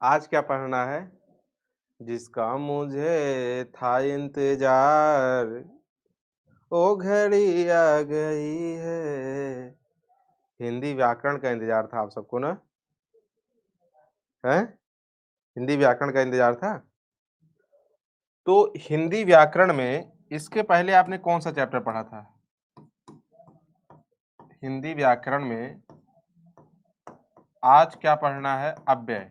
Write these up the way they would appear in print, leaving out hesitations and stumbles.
आज क्या पढ़ना है? जिसका मुझे था इंतजार, वो घड़ी आ गई है। हिंदी व्याकरण का इंतज़ार था आप सबको ना? हैं? हिंदी व्याकरण का इंतज़ार था? तो हिंदी व्याकरण में इसके पहले आपने कौन-सा चैप्टर पढ़ा था? हिंदी व्याकरण में आज क्या पढ़ना है? अव्यय।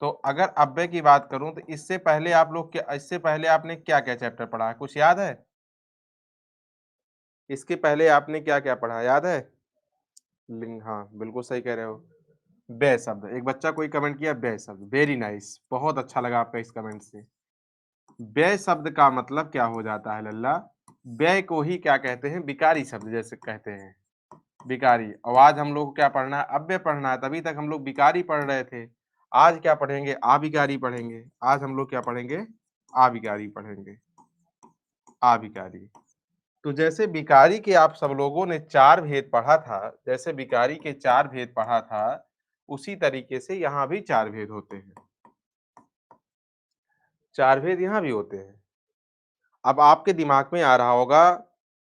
तो अगर अव्यय की बात करूँ तो इससे पहले आपने क्या-क्या चैप्टर पढ़ा है? कुछ याद है? इसके पहले आपने क्या-क्या पढ़ा है, याद है? हाँ, बिल्कुल सही कह रहे हो। व्यय शब्द, एक बच्चा कोई कमेंट किया व्यय शब्द, वेरी नाइस, बहुत अच्छा लगा आपका इस कमेंट से। व्यय शब्द का मतलब क्या हो जाता है लल्ला? व्यय को ही क्या कहते हैं? विकारी शब्द जैसे कहते हैं, विकारी। और आज हम लोग को क्या पढ़ना है? अव्यय पढ़ना है, तभी तक हम लोग विकारी पढ़ रहे थे। आज क्या पढ़ेंगे? अविकारी पढ़ेंगे। आज हम लोग क्या पढ़ेंगे? अविकारी पढ़ेंगे, अविकारी। तो जैसे विकारी के आप सब लोगों ने 4 भेद पढ़ा था, जैसे विकारी के 4 भेद पढ़ा था, उसी तरीके से यहाँ भी 4 भेद होते हैं। 4 भेद यहाँ भी होते हैं। अब आपके दिमाग में आ रहा होगा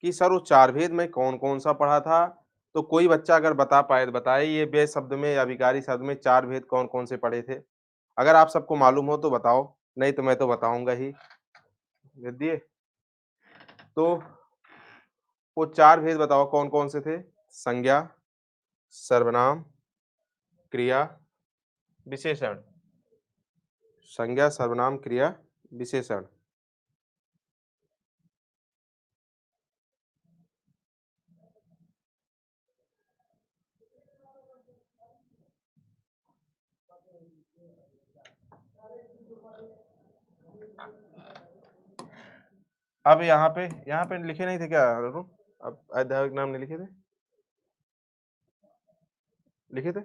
कि सर वो 4 भेद में कौन-कौन सा पढ़ा था? तो कोई बच्चा अगर बता पाए तो बताए ये व्यय शब्द में या विकारी शब्द में 4 भेद कौन-कौन से पढ़े थे? अगर आप सबको मालूम हो तो बताओ, नहीं तो मैं तो बताऊँगा ही। लिख दिए? तो वो 4 भेद बताओ कौन-कौन से थे? संज्ञा, सर्वनाम, क्रिया, विशेषण। संज्ञा, सर्वनाम, क्रिया, विशेषण। अब यहाँ पे लिखे नहीं थे क्या रुनु? अब अध्यापक नाम नहीं लिखे थे? लिखे थे?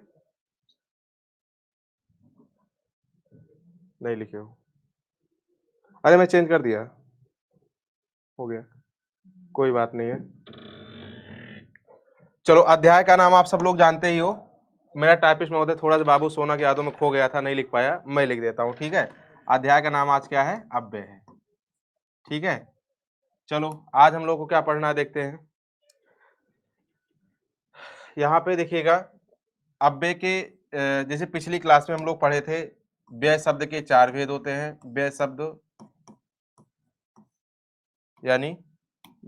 नहीं लिखे हो। अरे मैं चेंज कर दिया, हो गया, कोई बात नहीं है। चलो अध्याय का नाम आप सब लोग जानते ही हो। मेरा टाइपिस्ट महोदय थोड़ा-सा बाबू सोना की यादों में खो गया था, नहीं लिख पाया, मैं लिख देता हूँ, ठीक है? अध्याय का नाम आज क्या है? अव्यय है, ठीक है? चलो आज हम लोग को क्या पढ़ना है देखते हैं। यहाँ पे देखिएगा अव्यय के जैसे पिछली क्लास में हम लोग पढ़े थे, व्यय शब्द के 4 भेद होते हैं। व्यय शब्द यानी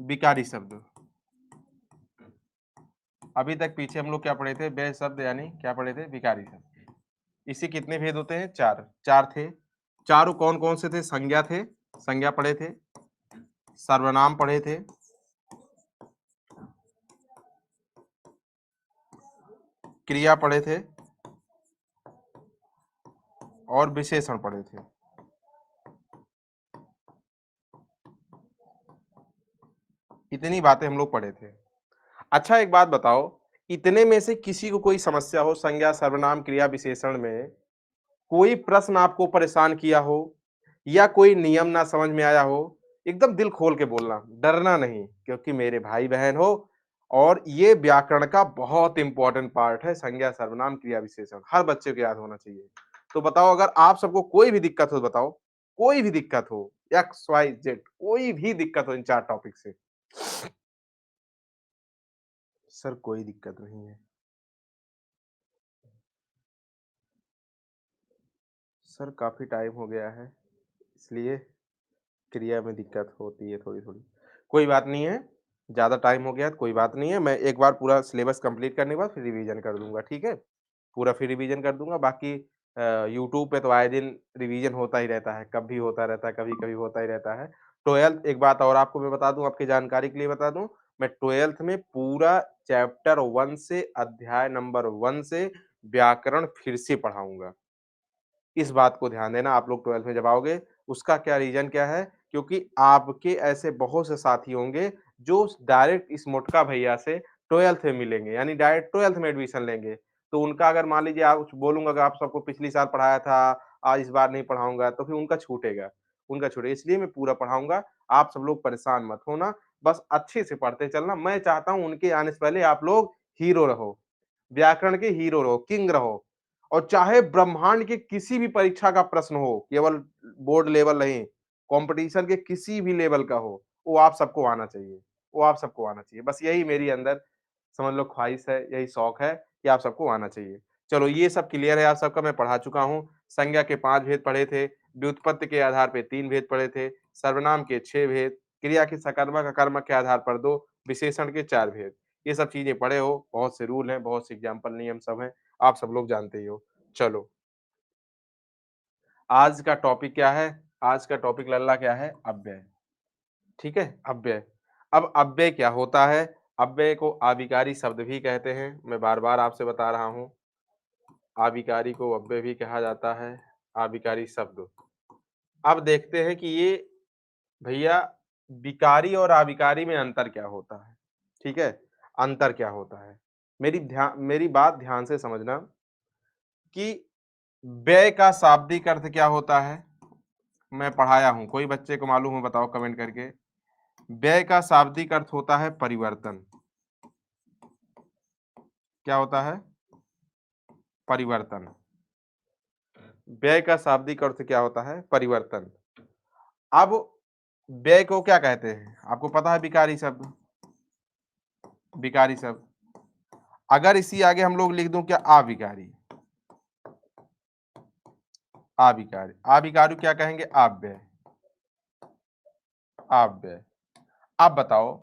विकारी शब्द। अभी तक पीछे हम लोग क्या पढ़े थे? व्यय शब्द यानी क्या पढ़े थे? विकारी शब्द। इसे कितने भेद होते हैं? 4, 4 थे। चारों कौन-कौन से थे? संज्ञा थे, संज्ञा पढ़े थे, सर्वनाम पढ़े थे, क्रिया पढ़े थे और विशेषण पढ़े थे। इतनी बातें हम लोग पढ़े थे। अच्छा एक बात बताओ, इतने में से किसी को कोई समस्या हो संज्ञा, सर्वनाम, क्रिया, विशेषण में कोई प्रश्न आपको परेशान किया हो या कोई नियम ना समझ में आया हो, एकदम दिल खोल के बोलना, डरना नहीं क्योंकि मेरे भाई-बहन हो और ये व्याकरण का बहुत इम्पोर्टेंट पार्ट है संज्ञा, सर्वनाम, क्रिया, विशेषण। हर बच्चे को याद होना चाहिए। तो बताओ अगर आप सबको कोई भी दिक्कत हो तो बताओ, कोई भी दिक्कत हो, एक्स, वाई, जेड कोई भी दिक्कत हो इन 4 टॉपिक से। सर कोई दिक्कत नहीं है। सर काफ़ी टाइम हो गया है, इसलिए क्रिया में दिक्कत होती है थोड़ी-थोड़ी। कोई बात नहीं है, ज़्यादा टाइम हो गया तो कोई बात नहीं है, मैं एक बार पूरा सिलेबस कंप्लीट करने के बाद फिर रिवीजन कर दूँगा, ठीक है? पूरा फिर रिवीजन कर दूँगा, बाकी यूट्यूब पे तो आए दिन रिवीजन होता ही रहता है, कभी होता रहता है, कभी-कभी होता ही रहता है। 12th एक बात और आपको मैं बता दूँ, आपकी जानकारी के लिए बता दूँ, मैं 12th में पूरा चैप्टर 1 से अध्याय नंबर 1 से व्याकरण फिर से पढ़ाऊँगा। इस बात को ध्यान देना आप लोग 12th में जब आओगे, उसका क्या रीज़न क्या है? क्योंकि आपके ऐसे बहुत से साथी होंगे, जो डायरेक्ट इस मोटका भैया से 12th में मिलेंगे, यानी डायरेक्ट 12th में एडमिशन लेंगे। तो उनका अगर मान लीजिए आप कुछ बोलूँगा कि आप सबको पिछली साल पढ़ाया था, इस बार नहीं पढ़ाऊँगा, तो फिर उनका छूटेगा। इसलिए मैं पूरा पढ़ाऊँगा, आप सब लोग परेशान मत होना, बस अच्छे से पढ़ते चलना। मैं चाहता हूँ उनके आने से पहले आप लोग हीरो रहो, व्याकरण के हीरो रहो, किंग रहो। और चाहे ब्रह्मांड के किसी भी परीक्षा का प्रश्न हो, केवल बोर्ड लेवल नहीं, कॉम्पिटिशन के किसी भी लेवल का हो, वो आप सबको आना चाहिए, वो आप सबको आना चाहिए। बस यही मेरी अंदर समझ लो ख्वाहिश है, यही शौक है कि आप सबको आना चाहिए। चलो ये सब क्लियर है आप सबका, मैं पढ़ा चुका हूँ। संज्ञा के 5 भेद पढ़े थे, व्युत्पत्ति के आधार पे 3 भेद पढ़े थे, सर्वनाम के 6 भेद, क्रिया के सकर्मक अकर्मक के आधार पर 2, विशेषण के 4 भेद। ये सब चीज़ें पढ़े हो, बहुत से रूल हैं, बहुत से एग्ज़ाम्पल नियम सब हैं, आप सब लोग जानते ही हो। चलो, आज का टॉपिक क्या है? आज का टॉपिक लल्ला क्या है? अव्यय। ठीक है? अव्यय। अब अव्यय क्या होता है? अव्यय को आविकारी शब्द भी कहते हैं। मैं बार-बार आपसे बता रहा हूँ, आविकारी को अव्यय भी कहा जाता है, आविकारी शब्द। अब देखते हैं कि ये भैया विकारी और आविकारी में अंतर क्या होता है? ठीक है? अंतर क्या होता है? मेरी बात ध्यान से समझना कि व्यय का शाब्दिक अर्थ क्या होता है? मैं पढ़ाया हूँ, कोई बच्चे को मालूम हो बताओ कमेंट करके। व्यय का शाब्दिक अर्थ होता है परिवर्तन। क्या होता है? परिवर्तन। व्यय का शाब्दिक अर्थ क्या होता है? परिवर्तन। अब व्यय को क्या कहते हैं? आपको पता है विकारी शब्द? विकारी शब्द। अगर इसी आगे हम लोग लिख दूं क्या अविकारी, अविकारी, अविकारी क्या कहेंगे? अव्यय, अव्यय। अब बताओ,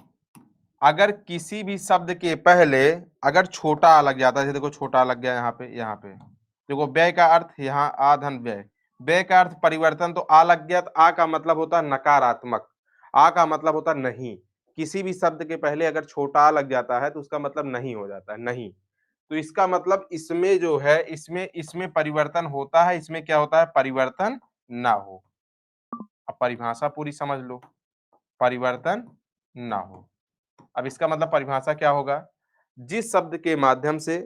अगर किसी भी शब्द के पहले अगर छोटा आ लग जाता है, जैसे देखो छोटा लग गया यहाँ पे देखो व्यय का अर्थ यहाँ आ धन व्यय, व्यय का अर्थ परिवर्तन, तो आ लग गया तो आ का मतलब होता है नकारात्मक, आ का मतलब होता है नहीं। किसी भी शब्द के पहले अगर छोटा आ लग जाता है तो उसका मतलब नहीं हो जाता है, नहीं। तो इसका मतलब इसमें जो है, इसमें इसमें परिवर्तन होता है, इसमें क्या होता है? परिवर्तन ना हो। अब परिभाषा पूरी समझ लो, परिवर्तन ना हो। अब इसका मतलब परिभाषा क्या होगा? जिस शब्द के माध्यम से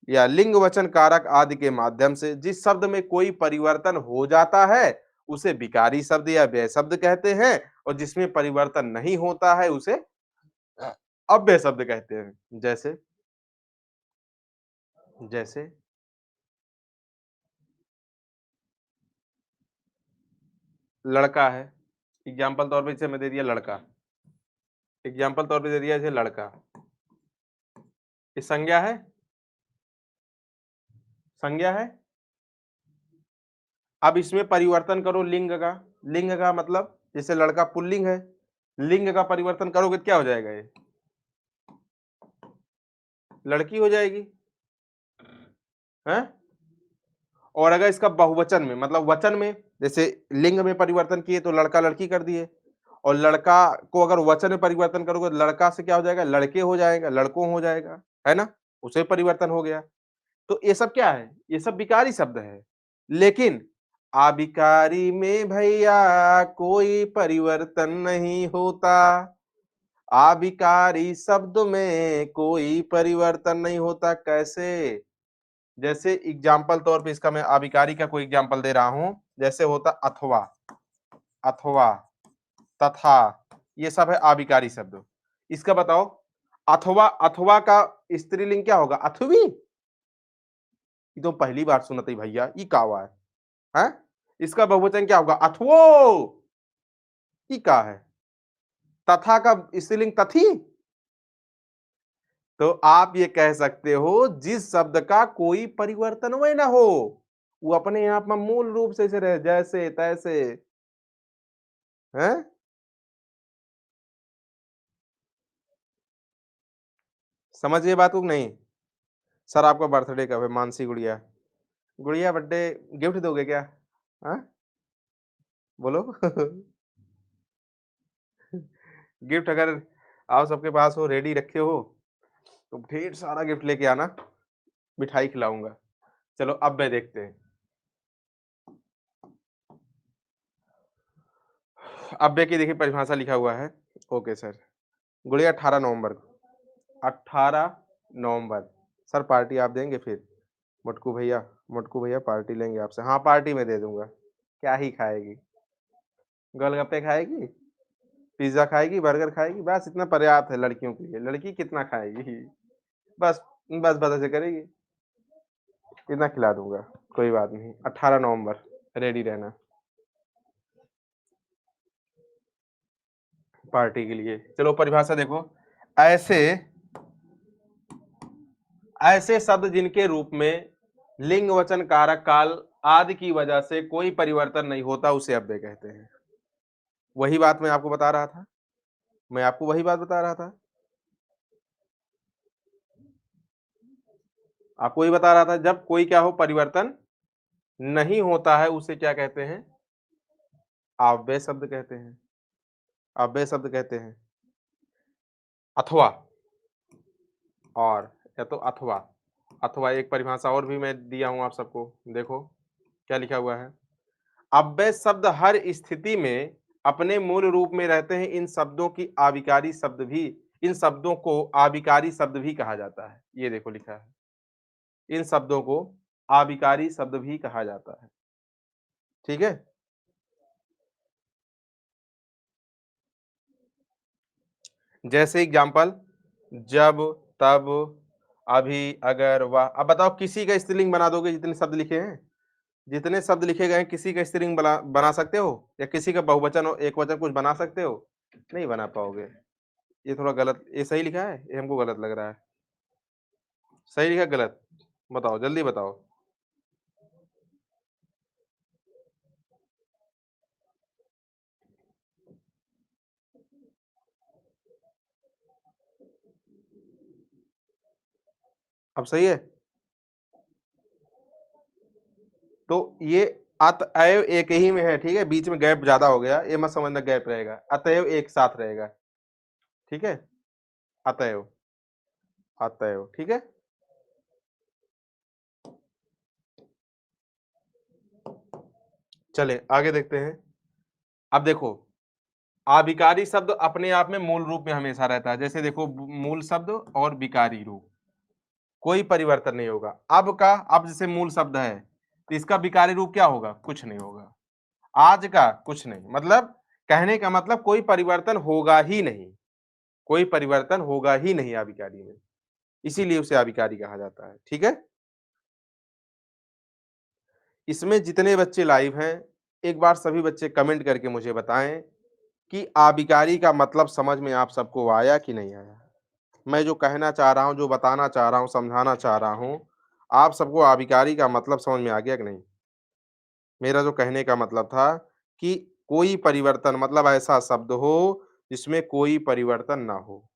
या लिंग वचन कारक आदि के माध्यम से जिस शब्द में कोई परिवर्तन हो जाता है उसे विकारी शब्द या व्यय शब्द कहते हैं, और जिसमें परिवर्तन नहीं होता है उसे अव्यय शब्द कहते हैं। जैसे जैसे लड़का है, एग्जाम्पल तौर पे इसे मैं दे दिया लड़का, एग्जाम्पल तौर पे दे दिया इसे लड़का। ये संज्ञा है, संज्ञा है। अब इसमें परिवर्तन करो लिंग का, लिंग का मतलब जैसे लड़का पुल्लिंग है, लिंग का परिवर्तन करोगे तो क्या हो जाएगा? ये लड़की हो जाएगी, हैं? और अगर इसका बहुवचन में मतलब वचन में, जैसे लिंग में परिवर्तन किए तो लड़का लड़की कर दिए, और लड़का को अगर वचन में परिवर्तन करोगे तो लड़का से क्या हो जाएगा? लड़के हो जाएगा, लड़कों हो जाएगा, है ना? उसे परिवर्तन हो गया। तो ये सब क्या है? ये सब विकारी शब्द है। लेकिन आविकारी में भैया कोई परिवर्तन नहीं होता, आविकारी शब्द में कोई परिवर्तन नहीं होता। कैसे? जैसे एग्जाम्पल तौर पे इसका मैं आविकारी का कोई एग्जाम्पल दे रहा हूं, जैसे होता अथवा, अथवा, तथा, ये सब है आविकारी शब्द। इसका बताओ, अथवा, अथवा का स्त्रीलिंग क्या होगा? अथवी। ये तो पहली बार सुनत है भैया, ये का हुआ है? हैं? इसका बहुवचन क्या होगा? अथवो। ये का है? तथा का स्त्रीलिंग तथी। तो आप ये कह सकते हो जिस शब्द का कोई परिवर्तन वह ना हो, वो अपने आप में मूल रूप से रहे, जैसे तैसे, हैं? समझ ये बात को नहीं? सर आपका बर्थडे कब है? मानसी गुड़िया, गुड़िया बर्थडे गिफ्ट दोगे क्या? हाँ, बोलो। गिफ्ट अगर आप सबके पास हो, रेडी रखे हो, तो ढेर सारा गिफ्ट लेके आना, मिठाई खिलाऊंगा। चलो अब मैं देखते हैं, अव्यय की देखिए परिभाषा लिखा हुआ है। Okay sir. गुड़िया 18 नवंबर को, 18 नवंबर। सर पार्टी आप देंगे फिर? मोटकू भैया, मोटकू भैया पार्टी लेंगे आपसे। हाँ पार्टी में दे दूंगा। क्या ही खाएगी? गोलगप्पे खाएगी, पिज्जा खाएगी, बर्गर खाएगी, बस इतना पर्याप्त है लड़कियों के लिए। लड़की कितना खाएगी? बस बस बस ऐसे करेगी। इतना खिला दूँगा, कोई बात नहीं। 18 नवंबर, रेडी रहना पार्टी के लिए। चलो परिभाषा देखो, ऐसे ऐसे शब्द जिनके रूप में लिंग, वचन, कारक, काल आदि की वजह से कोई परिवर्तन नहीं होता, उसे अव्यय कहते हैं। वही बात मैं आपको बता रहा था। मैं आपको वही बात बता रहा था। आपको वही बता रहा था, जब कोई क्या हो परिवर्तन नहीं होता है, उसे क्या कहते हैं? अव्यय शब्द कहते हैं। अव्यय शब्द कहते हैं। अथवा और या तो अथवा। अथवा एक परिभाषा और भी मैं दिया हूँ आप सबको। देखो, क्या लिखा हुआ है? अव्यय शब्द हर स्थिति में अपने मूल रूप में रहते हैं। इन शब्दों को आविकारी शब्द भी कहा जाता है। ये देखो लिखा है। इन शब्दों को आविकारी शब्द भी कहा जाता है। ठीक है? जैसे एग्जांपल जब, तब, अभी, अगर, वह। अब बताओ किसी का स्त्रीलिंग बना दोगे जितने शब्द लिखे हैं? जितने शब्द लिखे गए हैं किसी का स्त्रीलिंग बना बना सकते हो? या किसी का बहुवचन और एकवचन कुछ बना सकते हो? नहीं बना पाओगे। ये थोड़ा गलत, ये सही लिखा है? ये हमको गलत लग रहा है। सही लिखा गलत? बताओ, जल्दी बताओ। अब सही है? तो ये अतएव एक ही में है, ठीक है? बीच में गैप ज़्यादा हो गया, ये मत समझना गैप रहेगा। अतएव एक साथ रहेगा, ठीक है? अतएव, अतएव, ठीक है? चलें, आगे देखते हैं। अब देखो, आविकारी शब्द अपने आप में मूल रूप में हमेशा रहता है। जैसे देखो मूल शब्द और विकारी रूप, कोई परिवर्तन नहीं होगा। अब जैसे मूल शब्द है, तो इसका विकारी रूप क्या होगा? कुछ नहीं होगा। आज का कुछ नहीं, मतलब कहने का मतलब कोई परिवर्तन होगा ही नहीं। कोई परिवर्तन होगा ही नहीं आविकारी में। इसीलिए उसे आविकारी कहा जाता है, ठीक है? इसमें जितने बच्चे लाइव हैं, एक बार सभी बच्चे कमेंट करके मुझे बताएं कि आविकारी का मतलब समझ में आप सबको आया कि नहीं आया? मैं जो कहना चाह रहा हूँ, जो बताना चाह रहा हूँ, समझाना चाह रहा हूँ, आप सबको आविकारी का मतलब समझ में आ गया कि नहीं? मेरा जो कहने का मतलब था कि कोई परिवर्तन मतलब ऐसा शब्द हो जिसमें कोई परिवर्तन ना हो,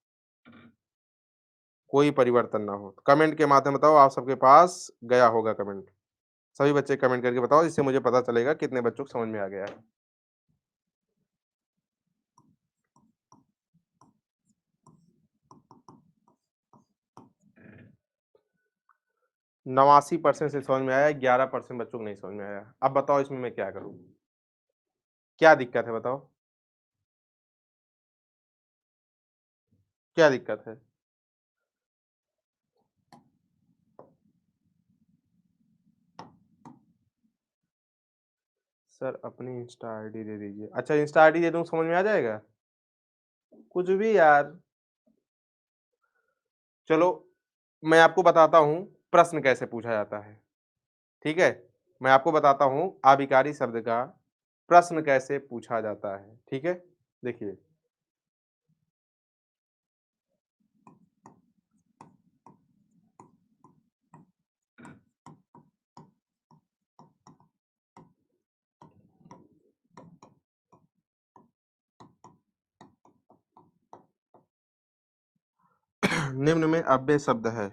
कोई परिवर्तन ना हो। कमेंट के माध्यम बताओ, आप सबके पास गया होगा कमेंट। सभी बच्चे कमेंट करके बताओ, इससे मुझे पता चलेगा कितने बच्चों को समझ में आ गया है। 89% से समझ में आया, 11% बच्चों को नहीं समझ में आया। अब बताओ इसमें मैं क्या करूँ? क्या दिक्कत है बताओ? क्या दिक्कत है? सर अपनी इंस्टा आईडी दे दीजिए। अच्छा इंस्टा आईडी दे दूँ समझ में आ जाएगा? कुछ भी यार। चलो, मैं आपको बताता हूँ प्रश्न कैसे पूछा जाता है, ठीक है? मैं आपको बताता हूँ आविकारी शब्द का प्रश्न कैसे पूछा जाता है, ठीक है? देखिए, निम्न में अव्यय शब्द है।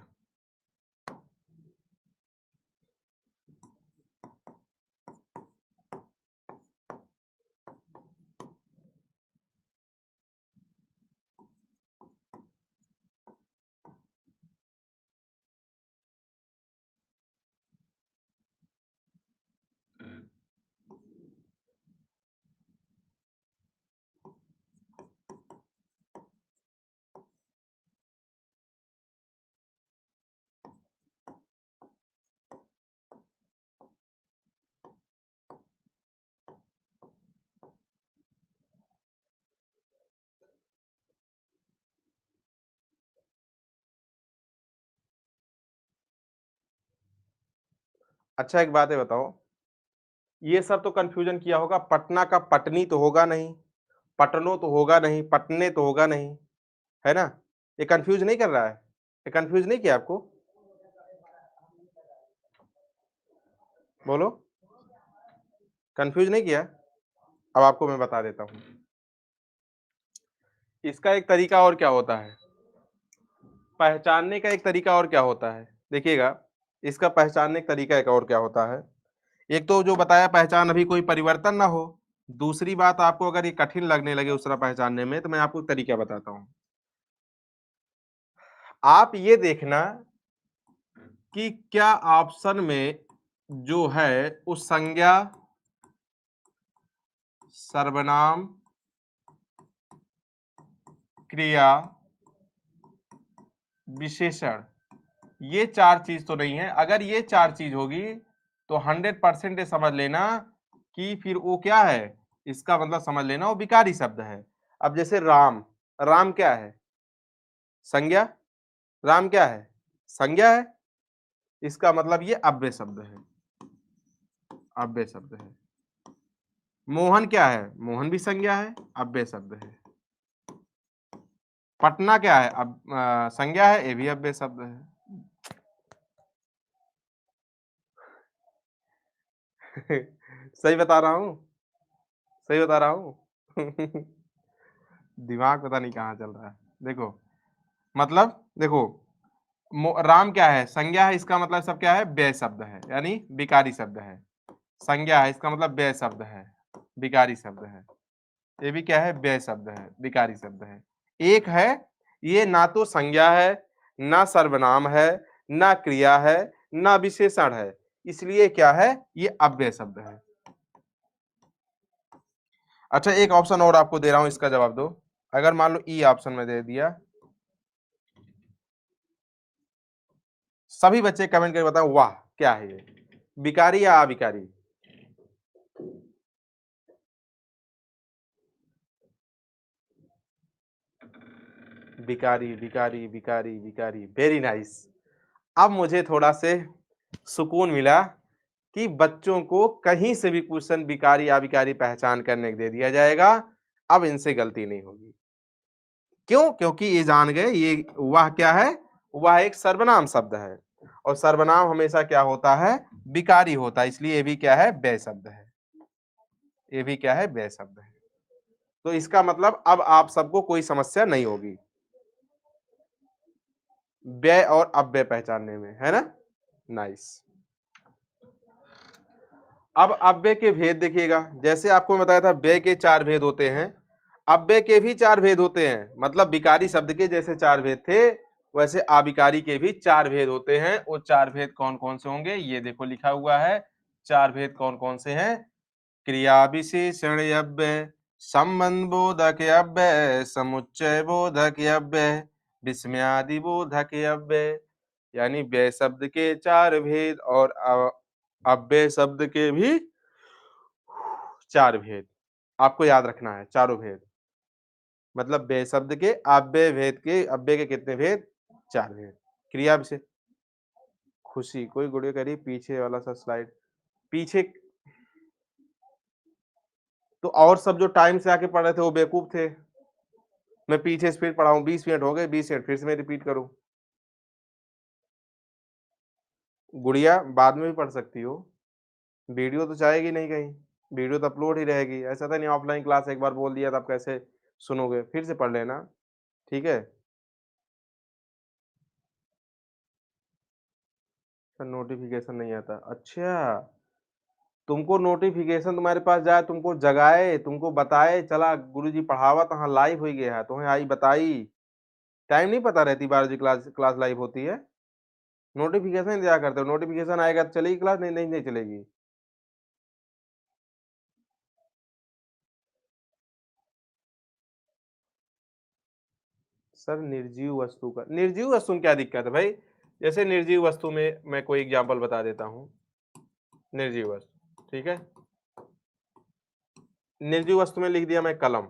अच्छा एक बात है बताओ, ये सब तो कन्फ्यूज़न किया होगा, पटना का पटनी तो होगा नहीं, पटनो तो होगा नहीं, पटने तो होगा नहीं, है ना? ये कन्फ्यूज़ नहीं कर रहा है? ये कन्फ्यूज़ नहीं किया आपको? बोलो, कन्फ्यूज़ नहीं किया? अब आपको मैं बता देता हूँ। इसका एक तरीका और क्या होता है, पहचानने का एक तरीका और क्या होता है, देखिएगा, इसका पहचानने का तरीका एक और क्या होता है, एक तो जो बताया पहचान अभी कोई परिवर्तन ना हो, दूसरी बात आपको अगर ये कठिन लगने लगे उस तरह पहचानने में, तो मैं आपको एक तरीका बताता हूँ। आप ये देखना कि क्या ऑप्शन में जो है उस संज्ञा, सर्वनाम, क्रिया, विशेषण, ये 4 चीज़ तो नहीं है। अगर ये 4 चीज़ होगी, तो 100% ये समझ लेना कि फिर वो क्या है? इसका मतलब समझ लेना वो विकारी शब्द है। अब जैसे राम, राम क्या है? संज्ञा, राम क्या है? संज्ञा है। इसका मतलब ये अव्यय शब्द है, अव्यय शब्द है। मोहन क्या है? मोहन भी संज्ञा है, अव्यय शब्द है। पटना क्या है? अब संज्ञा है, ये भी अव्यय शब्द है। सही बता रहा हूँ? सही बता रहा हूँ? दिमाग पता नहीं कहाँ चल रहा है। देखो, मतलब देखो, राम क्या है? संज्ञा है, इसका मतलब सब क्या है? व्यय शब्द है, यानी विकारी शब्द है। संज्ञा है, इसका मतलब व्यय शब्द है, विकारी शब्द है। ये भी क्या है? व्यय शब्द है, विकारी शब्द है। एक है, ये ना तो संज्ञा है, ना सर्वनाम है, ना क्रिया है, ना विशेषण है, इसलिए क्या है? ये अव्यय शब्द है। अच्छा एक ऑप्शन और आपको दे रहा हूं, इसका जवाब दो। अगर मान लो ई ऑप्शन में दे दिया, सभी बच्चे कमेंट करके बताओ वाह क्या है ये, विकारी या अविकारी? विकारी विकारी विकारी विकारी, वेरी नाइस। अब मुझे थोड़ा से सुकून मिला कि बच्चों को कहीं से भी क्वेश्चन विकारी अविकारी पहचान करने को दे दिया जाएगा, अब इनसे गलती नहीं होगी। क्यों? क्योंकि ये जान गए ये वह क्या है? वह एक सर्वनाम शब्द है, और सर्वनाम हमेशा क्या होता है? विकारी होता है, इसलिए ये भी क्या है? व्यय शब्द है। ये भी क्या है? व्यय शब्द है। तो इसका मतलब अब आप सबको कोई समस्या नहीं होगी व्यय और अव्यय पहचानने में, है ना? नाइस। अब अव्यय के भेद देखिएगा, जैसे आपको बताया था व्यय के 4 भेद होते हैं, अव्यय के भी 4 भेद होते हैं, मतलब विकारी शब्द के जैसे 4 भेद थे, वैसे अविकारी के भी 4 भेद होते हैं। वो 4 भेद कौन-कौन से होंगे? ये देखो लिखा हुआ है। 4 भेद कौन-कौन से हैं? क्रिया विशेषण अव्यय, संबंध बोधक अव्यय, समुच्चय बोधक अव्यय, विस्मयादि बोधक अव्यय। यानी व्यय शब्द के 4 भेद और अव्यय शब्द के भी 4 भेद। आपको याद रखना है चारों भेद। मतलब व्यय शब्द के अव्यय भेद के, अव्यय के कितने भेद? 4 भेद। क्रिया विशेष, खुशी, कोई गुड़िया कह रही पीछे वाला सा स्लाइड, पीछे, तो और सब जो टाइम से आके पढ़ रहे थे वो बेवकूफ थे। मैं पीछे से फिर पढ़ाऊँ, 20 मिनट हो गए, 20 मिनट फिर से मैं रिपीट करूँ। गुड़िया बाद में भी पढ़ सकती हो, वीडियो तो जाएगी नहीं कहीं, वीडियो तो अपलोड ही रहेगी। ऐसा था नहीं ऑफलाइन क्लास एक बार बोल दिया तो आप कैसे सुनोगे? फिर से पढ़ लेना, ठीक है? सर नोटिफ़िकेशन नहीं आता। अच्छा, तुमको नोटिफ़िकेशन तुम्हारे पास जाए, तुमको जगाए, तुमको बताए चला गुरुजी पढ़ावत यहाँ लाइव होई गया है, तुम्हें आई बताई। टाइम नहीं पता रहती 12 बजे क्लास क्लास लाइव होती है। नोटिफ़िकेशन इंतज़ार करते हो, नोटिफ़िकेशन आएगा तो चलेगी क्लास, नहीं चलेगी। सर निर्जीव वस्तु का, निर्जीव वस्तु में क्या दिक्कत है भाई? जैसे निर्जीव वस्तु में मैं कोई एग्ज़ाम्पल बता देता हूँ। निर्जीव वस्तु, ठीक है? निर्जीव वस्तु में लिख दिया मैं कलम,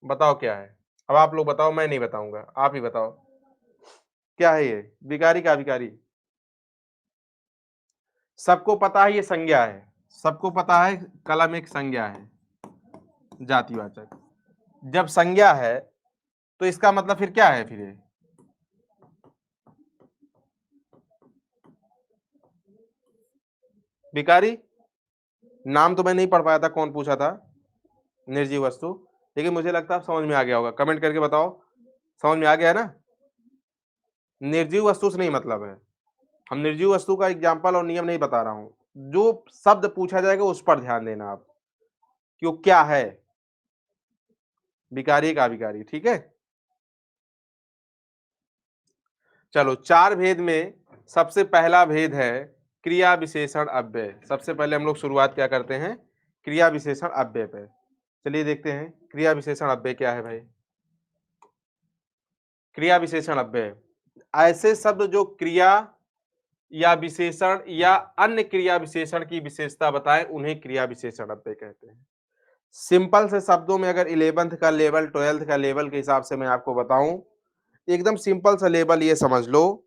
बताओ क्या है? अब आप लोग बताओ, मैं नहीं बताऊँगा, आप ही बताओ। क्या है ये? विकारी का अविकारी? सबको पता है ये संज्ञा है, सबको पता है कलम एक संज्ञा है, जातिवाचक। जब संज्ञा है तो इसका मतलब फिर क्या है फिर ये? भिखारी, नाम तो मैं नहीं पढ़ पाया था, कौन पूछा था? निर्जीव वस्तु। लेकिन मुझे लगता है समझ में आ गया होगा, कमेंट करके बताओ, समझ में आ गया है ना? निर्जीव वस्तु से नहीं मतलब है, हम निर्जीव वस्तु का एग्जाम्पल और नियम नहीं बता रहा हूं, जो शब्द पूछा जाएगा उस पर ध्यान देना आप, क्यों क्या है। विकारी का अभिकारी, ठीक है। चलो, चार भेद में सबसे पहला भेद है क्रिया विशेषण अव्यय। सबसे पहले हम लोग शुरुआत क्या करते हैं? क्रिया विशेषण अव्यय पे। चलिए देखते हैं क्रिया विशेषण अव्यय क्या है भाई। क्रिया विशेषण अव्यय ऐसे शब्द जो क्रिया या विशेषण या अन्य क्रिया विशेषण की विशेषता बताएं, उन्हें क्रिया विशेषण अव्यय कहते हैं। सिंपल से शब्दों में अगर 11th का लेवल 12th का लेवल के हिसाब से मैं आपको बताऊं, एकदम सिंपल सा लेवल ये समझ लो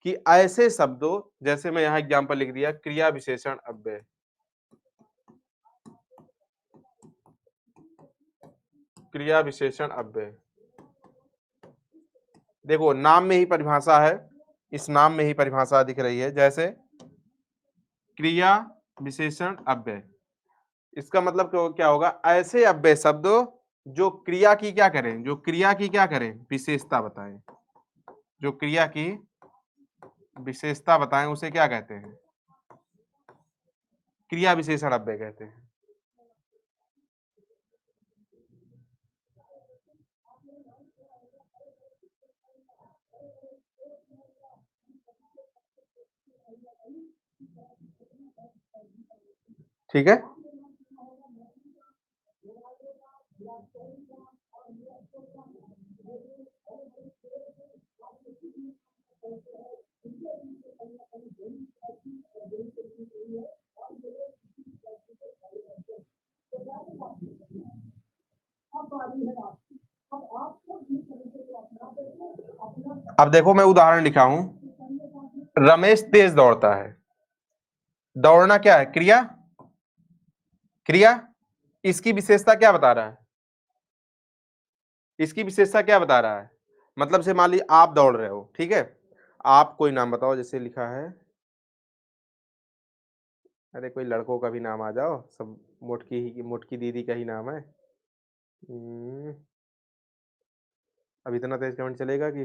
कि ऐसे शब्दों, जैसे मैं यहां एग्जांपल लिख दिया, क्रिया विशेषण अव्यय। क्रिया विशेषण अव्यय, देखो नाम में ही परिभाषा है, इस नाम में ही परिभाषा दिख रही है। जैसे क्रिया विशेषण अव्यय, इसका मतलब क्या होगा? ऐसे अव्यय शब्द जो क्रिया की क्या करें, जो क्रिया की क्या करें, विशेषता बताएं। जो क्रिया की विशेषता बताएं उसे क्या कहते हैं? क्रिया विशेषण अव्यय कहते हैं। ठीक है। अब देखो मैं उदाहरण लिखा हूं, रमेश तेज दौड़ता है। दौड़ना क्या है? क्रिया। क्रिया, इसकी विशेषता क्या बता रहा है? इसकी विशेषता क्या बता रहा है? मतलब से मान लीजिए आप दौड़ रहे हो, ठीक है। आप कोई नाम बताओ, जैसे लिखा है, अरे कोई लड़कों का भी नाम आ जाओ, सब मोटकी ही मोटकी दीदी का ही नाम है। हम्म, अब इतना तेज कमेंट चलेगा कि?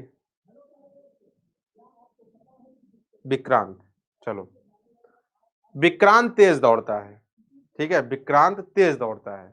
विक्रांत। चलो, विक्रांत तेज दौड़ता है, ठीक है, विक्रांत तेज दौड़ता है।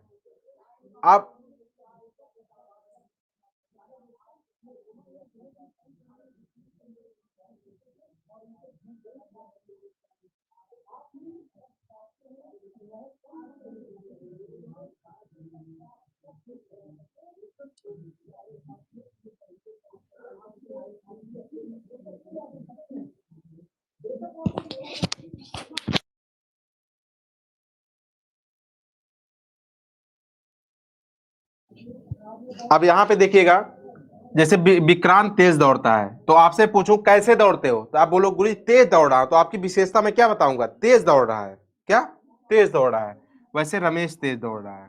अब यहाँ पे देखिएगा, जैसे विक्रांत तेज दौड़ता है, तो आपसे पूछूं कैसे दौड़ते हो, तो आप बोलो गुरु जी तेज दौड़ रहा हूं, तो आपकी विशेषता मैं क्या बताऊंगा? तेज दौड़ रहा है। क्या? तेज दौड़ रहा है। वैसे रमेश तेज दौड़ रहा है।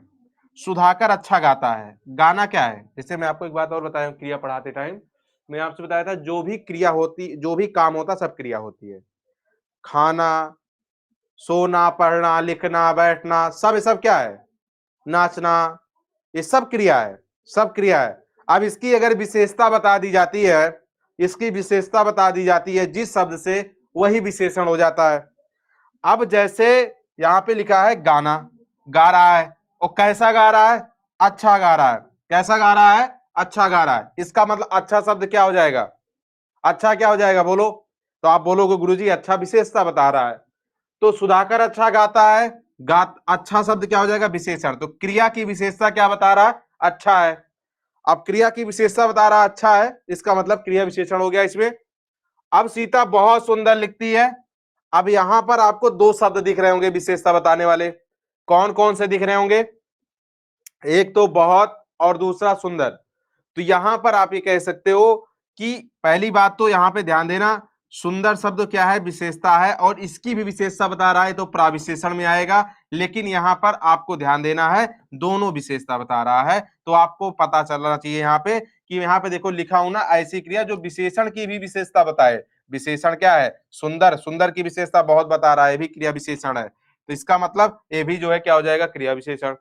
सुधाकर अच्छा गाता है। गाना क्या है? जैसे मैं आपको एक बात और बताया क्रिया पढ़ाते टाइम, मैं आपसे बताया था जो भी क्रिया होती, जो भी काम होता, सब क्रिया होती है। खाना, सोना, पढ़ना, लिखना, बैठना, सब क्या है? नाचना, ये सब क्रिया है, सब क्रिया है। अब इसकी अगर विशेषता बता दी जाती है, इसकी विशेषता बता दी जाती है जिस शब्द से, वही विशेषण हो जाता है। अब जैसे यहाँ पे लिखा है गाना, गा रहा है, और कैसा गा रहा है? अच्छा गा रहा है। कैसा गा रहा है? अच्छा गा रहा है। इसका मतलब अच्छा शब्द क्या हो जाएगा? अच्छा क्या हो जाएगा बोलो? तो आप बोलोगे गुरुजी अच्छा विशेषता बता रहा है। तो सुधाकर अच्छा गाता है, अच्छा शब्द क्या हो जाएगा? विशेषण। तो क्रिया की विशेषता क्या बता रहा है? अच्छा है। अब क्रिया की विशेषता बता रहा है अच्छा है, इसका मतलब क्रिया विशेषण हो गया इसमें। अब सीता बहुत सुंदर लिखती है। अब यहां पर आपको दो शब्द दिख रहे होंगे विशेषता बताने वाले। कौन कौन से दिख रहे होंगे? एक तो बहुत और दूसरा सुंदर। तो यहां पर आप ये कह सकते हो कि पहली बात तो यहां पे ध्यान देना, सुंदर शब्द क्या है, विशेषता है, और इसकी भी विशेषता बता रहा है तो प्राविशेषण में आएगा। लेकिन यहाँ पर आपको ध्यान देना है, दोनों विशेषता बता रहा है, तो आपको पता चलना चाहिए यहाँ पे कि यहाँ पे देखो लिखा हूं ना, ऐसी क्रिया जो विशेषण की भी विशेषता बताए। विशेषण क्या है, सुंदर, सुंदर की विशेषता बहुत बता रहा है, ये भी क्रिया विशेषण है, तो इसका मतलब ये भी जो है क्या हो जाएगा, क्रिया विशेषण।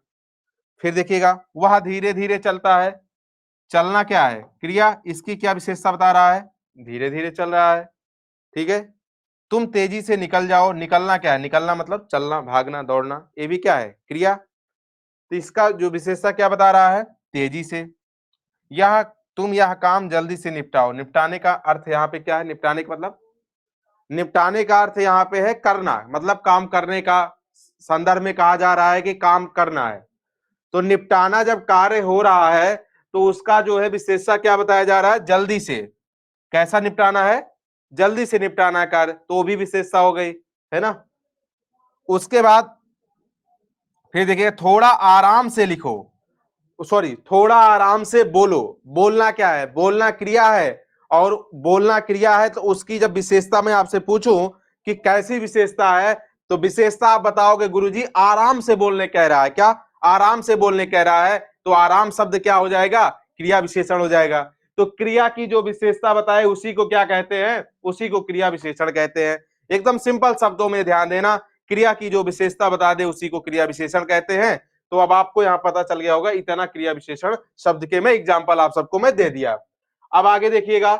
फिर देखिएगा, वह धीरे धीरे चलता है, चलना क्या है, क्रिया, इसकी क्या विशेषता बता रहा है, धीरे धीरे चल रहा है। ठीक है, तुम तेजी से निकल जाओ, निकलना क्या है, निकलना मतलब चलना, भागना, दौड़ना, ये भी क्या है, क्रिया। तो इसका जो विशेषता क्या बता रहा है, तेजी से। यह तुम यह काम जल्दी से निपटाओ, निपटाने का अर्थ यहाँ पे क्या है, निपटाने का मतलब, निपटाने का अर्थ यहाँ पे है करना, मतलब काम करने का संदर्भ में कहा जा रहा है कि काम करना है। तो निपटाना जब कार्य हो रहा है तो उसका जो है विशेषता क्या बताया जा रहा है, जल्दी से। कैसा निपटाना है, जल्दी से निपटाना है कार्य, तो भी विशेषता हो गई, है ना। उसके बाद फिर देखिए, थोड़ा आराम से लिखो, सॉरी, थोड़ा आराम से बोलो। बोलना क्या है, बोलना क्रिया है, और बोलना क्रिया है, तो उसकी जब विशेषता मैं आपसे पूछूं कि कैसी विशेषता है, तो विशेषता आप बताओगे गुरुजी आराम से बोलने कह रहा है, क्या आराम से बोलने कह रहा है, तो आराम शब्द क्या हो जाएगा, क्रिया विशेषण हो जाएगा। तो क्रिया की जो विशेषता बताए उसी को क्या कहते हैं, उसी को क्रिया विशेषण कहते हैं। एकदम सिंपल शब्दों में ध्यान देना, क्रिया की जो विशेषता बता दे उसी को क्रिया विशेषण कहते हैं। तो अब आपको यहां पता चल गया होगा, इतना क्रिया विशेषण शब्द के मैं एग्जांपल आप सबको मैं दे दिया। अब आगे देखिएगा,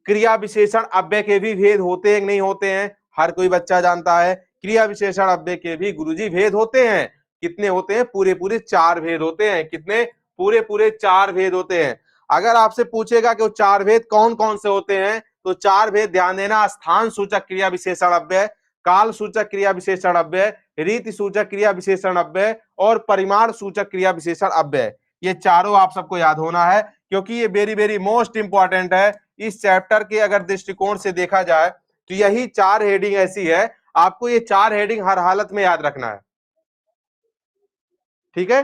क्रिया विशेषण अव्यय के भी भेद होते हैं नहीं होते हैं, हर कोई बच्चा जानता है क्रिया विशेषण अव्यय के भी गुरुजी भेद होते हैं। कितने होते हैं, पूरे पूरे 4 भेद होते हैं। कितने, पूरे पूरे 4 भेद होते हैं। अगर आपसे पूछेगा कि वो 4 भेद कौन कौन से होते हैं, तो 4 भेद ध्यान देना, स्थान सूचक क्रिया विशेषण अव्यय, काल सूचक क्रिया विशेषण अव्यय, रीति सूचक क्रिया विशेषण अव्यय, और परिमाण सूचक क्रिया विशेषण अव्यय। ये चारों आप सबको याद होना है, क्योंकि ये वेरी वेरी मोस्ट इंपॉर्टेंट है। इस चैप्टर के अगर दृष्टिकोण से देखा जाए तो यही 4 हेडिंग ऐसी है, आपको ये 4 हेडिंग हर हालत में याद रखना है। ठीक है,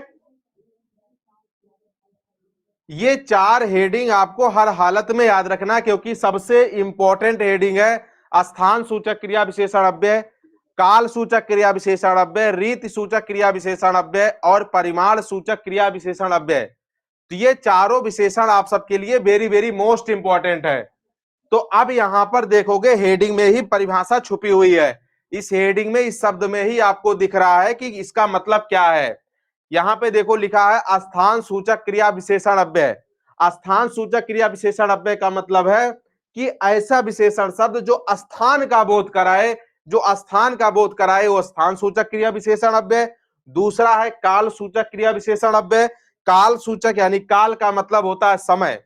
ये 4 हेडिंग आपको हर हालत में याद रखना, क्योंकि सबसे इंपॉर्टेंट हेडिंग है स्थान सूचक क्रिया विशेषण अव्यय, काल सूचक क्रिया विशेषण अव्यय, रीति सूचक क्रिया विशेषण अव्यय, और परिमाण सूचक क्रिया विशेषण अव्यय। तो ये चारों विशेषण आप सबके लिए वेरी वेरी मोस्ट इंपॉर्टेंट है। तो अब यहां पर देखोगे हेडिंग में ही परिभाषा छुपी हुई है। इस हेडिंग में, इस शब्द में ही आपको दिख रहा है कि इसका मतलब क्या है। यहां पे देखो लिखा है स्थान सूचक क्रिया विशेषण अव्यय। स्थान सूचक क्रिया विशेषण अव्यय का मतलब है कि ऐसा विशेषण शब्द जो स्थान का बोध कराए, जो स्थान का बोध कराए वो स्थान सूचक क्रिया विशेषण अव्यय। दूसरा है काल सूचक क्रिया विशेषण अव्यय। काल सूचक यानी काल का मतलब होता है समय,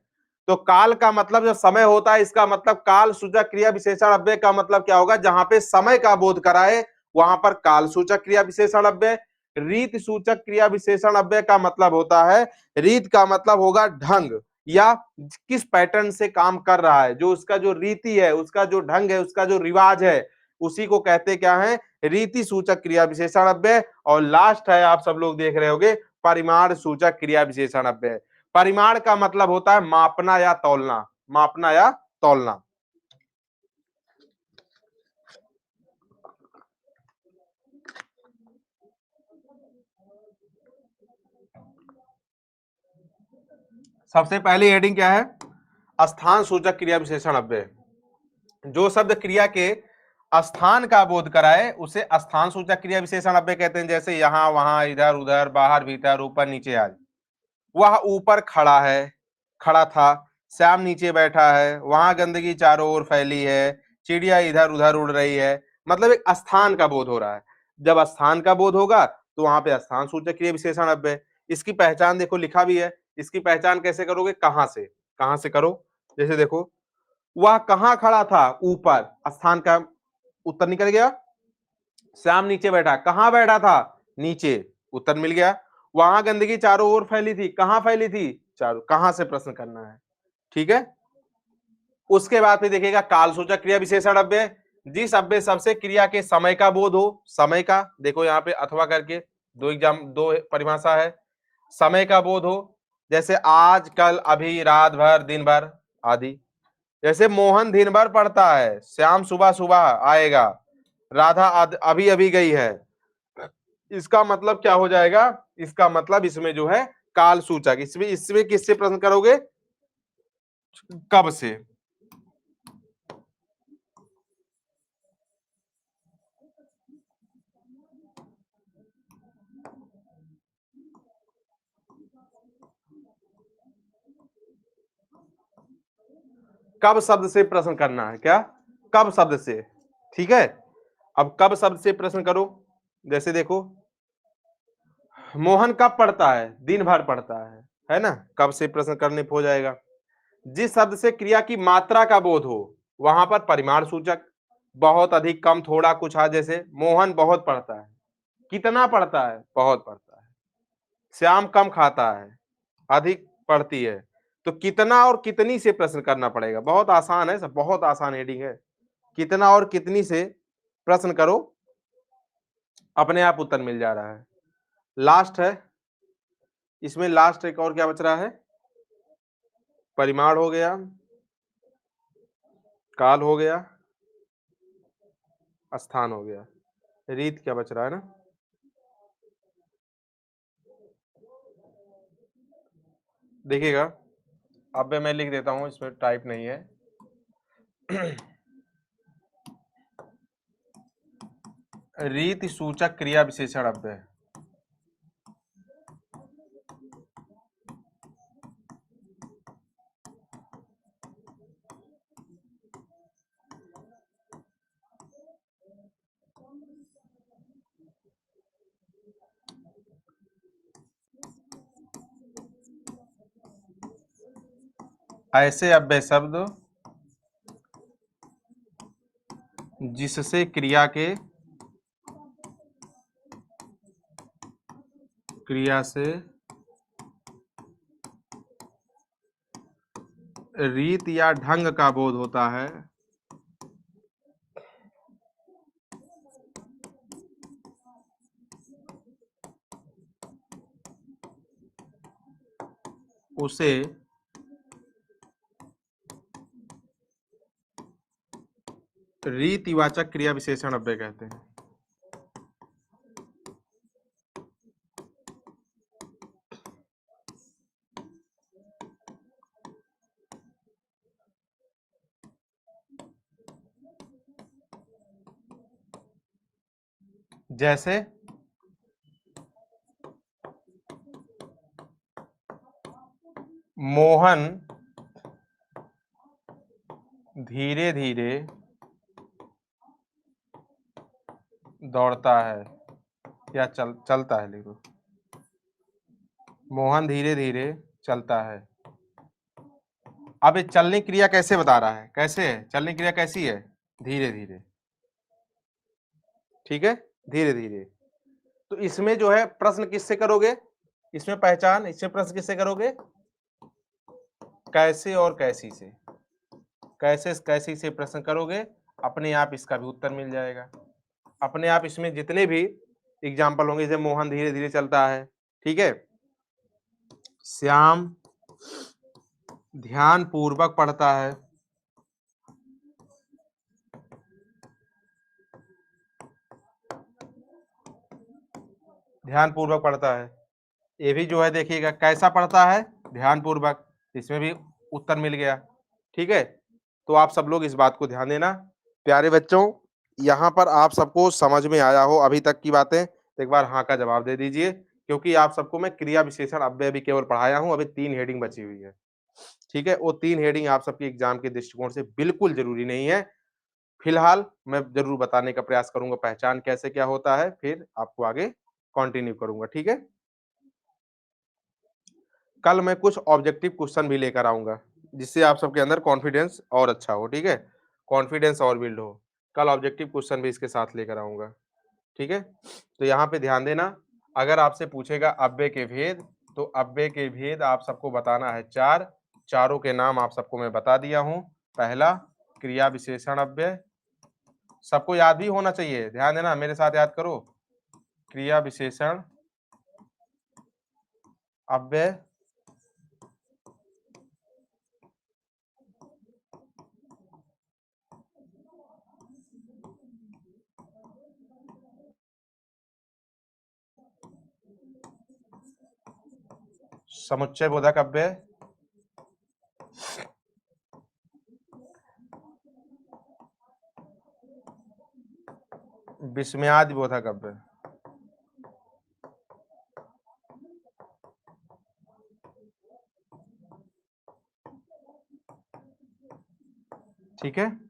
तो काल का मतलब जो समय होता है, इसका मतलब काल सूचक क्रिया विशेषण अव्यय का मतलब क्या होगा, जहां पे समय का बोध कराए वहां पर काल सूचक क्रिया विशेषण अव्यय। रीत सूचक क्रिया विशेषण अव्यय का मतलब होता है, रीत का मतलब होगा ढंग, या किस पैटर्न से काम कर रहा है, जो उसका जो रीति है, उसका जो ढंग है, उसका जो रिवाज है, उसी को कहते क्या है, रीति सूचक क्रिया विशेषण अव्यय। और लास्ट है, आप सब लोग देख रहे होंगे, परिमाण सूचक क्रिया विशेषण अव्यय। परिमाण का मतलब होता है मापना या तौलना, मापना या तौलना। सबसे पहली हेडिंग क्या है, स्थान सूचक क्रिया विशेषण अव्यय। जो शब्द क्रिया के स्थान का बोध कराए उसे स्थान सूचक क्रिया विशेषण अव्यय कहते हैं। जैसे यहां वहां, इधर उधर, बाहर भीतर, ऊपर नीचे आदि। वह ऊपर खड़ा है, खड़ा था, श्याम नीचे बैठा है, वहां गंदगी चारों ओर फैली है, चिड़िया इधर उधर उड़ रही है। मतलब एक स्थान का बोध हो रहा है। जब स्थान का बोध होगा तो वहां पे स्थान सूचक क्रिया विशेषण अव्यय। इसकी पहचान देखो लिखा भी है, इसकी पहचान कैसे करोगे, कहां से करो। जैसे देखो, वह कहां खड़ा था, ऊपर, स्थान का उत्तर निकल गया। श्याम नीचे बैठा, कहां बैठा था, नीचे, उत्तर मिल गया। वहां गंदगी चारों ओर फैली थी, कहां फैली थी, चारों, कहां से प्रश्न करना है। ठीक है, उसके बाद फिर देखिएगा काल सूचक क्रिया विशेषण अव्यय। जिस अव्यय सबसे क्रिया के समय का बोध हो, समय का, देखो यहाँ पे अथवा करके दो परिभाषा है। समय का बोध हो, जैसे आज, कल, अभी, रात भर, दिन भर आदि। जैसे मोहन दिन भर पढ़ता है, श्याम सुबह सुबह आएगा, राधा अभी अभी गई है। इसका मतलब क्या हो जाएगा? इसका मतलब इसमें जो है काल सूचक, इसमें इसमें किससे प्रश्न करोगे? कब से। कब शब्द से प्रश्न करना है क्या? कब शब्द से, ठीक है। अब कब शब्द से प्रश्न करो। जैसे देखो, मोहन कब पढ़ता है? दिन भर पढ़ता है ना? कब से प्रश्न करने पे हो जाएगा। जिस शब्द से क्रिया की मात्रा का बोध हो, वहां पर परिमाण सूचक। बहुत, अधिक, कम, थोड़ा, कुछ आज, जैसे मोहन बहुत पढ़ता है। कितना पढ़ता है? बहुत पढ़ता है। श्याम कम खाता है, अधिक पढ़ती है। तो कितना और कितनी से प्रश्न करना पड़ेगा। बहुत आसान है, सब बहुत आसान हेडिंग है। कितना और कितनी से प्रश्न करो, अपने आप उत्तर मिल जा रहा है। लास्ट है, इसमें लास्ट एक और क्या बच रहा है? परिमाण हो गया, काल हो गया, स्थान हो गया, रीत क्या बच रहा है ना? देखिएगा, अब मैं लिख देता हूं, इसमें टाइप नहीं है। रीति सूचक क्रिया विशेषण अव्यय। ऐसे अव्यय शब्द जिससे क्रिया से रीत या ढंग का बोध होता है, उसे रीतिवाचक क्रिया विशेषण अव्यय कहते हैं। जैसे मोहन धीरे धीरे दौड़ता है या चलता है, लिखो। मोहन धीरे धीरे चलता है। अब ये चलने क्रिया कैसे बता रहा है? कैसे है चलने क्रिया? कैसी है? धीरे धीरे, ठीक है, धीरे धीरे। तो इसमें जो है प्रश्न किससे करोगे? इसमें पहचान, इसमें प्रश्न किससे करोगे? कैसे और कैसी से। कैसे कैसी से प्रश्न करोगे, अपने आप इसका भी उत्तर मिल जाएगा। अपने आप इसमें जितने भी एग्जाम्पल होंगे, जैसे मोहन धीरे धीरे चलता है, ठीक है, श्याम ध्यान पूर्वक पढ़ता है, ध्यान पूर्वक पढ़ता है। ये भी जो है देखिएगा, कैसा पढ़ता है? ध्यान पूर्वक। इसमें भी उत्तर मिल गया, ठीक है। तो आप सब लोग इस बात को ध्यान देना। प्यारे बच्चों, यहाँ पर आप सबको समझ में आया हो अभी तक की बातें, तो एक बार हाँ का जवाब दे दीजिए, क्योंकि आप सबको मैं क्रिया विशेषण अव्यय भी केवल पढ़ाया हूँ, अभी 3 हेडिंग बची हुई है, ठीक है। वो 3 हेडिंग आप सबके एग्जाम के दृष्टिकोण से बिल्कुल जरूरी नहीं है। फिलहाल मैं जरूर बताने का प्रयास करूंगा पहचान कैसे क्या होता है, फिर आपको आगे कंटिन्यू करूंगा, ठीक है। कल मैं कुछ ऑब्जेक्टिव क्वेश्चन भी लेकर आऊंगा, जिससे आप सबके अंदर कॉन्फिडेंस और अच्छा हो, ठीक है, कॉन्फिडेंस और बिल्ड हो। कल ऑब्जेक्टिव क्वेश्चन भी इसके साथ लेकर आऊंगा, ठीक है। तो यहाँ पे ध्यान देना, अगर आपसे पूछेगा अव्यय के भेद, तो अव्यय के भेद आप सबको बताना है 4। चारों के नाम आप सबको मैं बता दिया हूँ। पहला, क्रिया विशेषण अव्यय, सबको याद भी होना चाहिए, ध्यान देना, मेरे साथ याद करो। क्रिया विशेषण अव्यय, समुच्चय बोधक अव्यय, विस्मयादि बोधक अव्यय। ठीक है?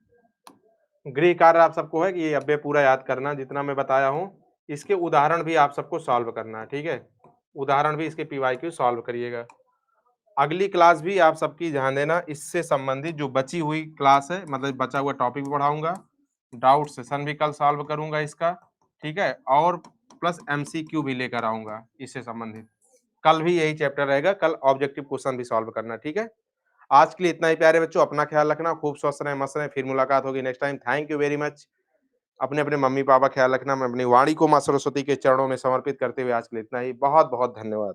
गृह कार्य आप सबको है कि ये अव्यय पूरा याद करना जितना मैं बताया हूँ। इसके उदाहरण भी आप सबको सॉल्व करना है, ठीक है? उदाहरण भी इसके पीवाईक्यू सॉल्व करिएगा। अगली क्लास भी आप सबकी ध्यान देना, इससे संबंधित जो बची हुई क्लास है मतलब बचा हुआ टॉपिक भी पढ़ाऊँगा। डाउट सेशन भी कल सॉल्व करूँगा इसका, ठीक है? और प्लस एमसीक्यू भी लेकर आऊँगा इससे संबंधित। कल भी यही चैप्टर रहेगा, कल ऑब्जेक्टिव क्वेश्चन भी सॉल्व करना, ठीक है? आज के लिए इतना ही प्यारे बच्चों, अपना ख्याल रखना, खूब स्वस्थ रहें, मस्त रहें, फिर मुलाकात होगी next time. Thank you very much. अपने-अपने मम्मी-पापा का ख्याल रखना। मैं अपनी वाणी को माँ सरस्वती के चरणों में समर्पित करते हुए आज के लिए इतना ही। बहुत-बहुत धन्यवाद।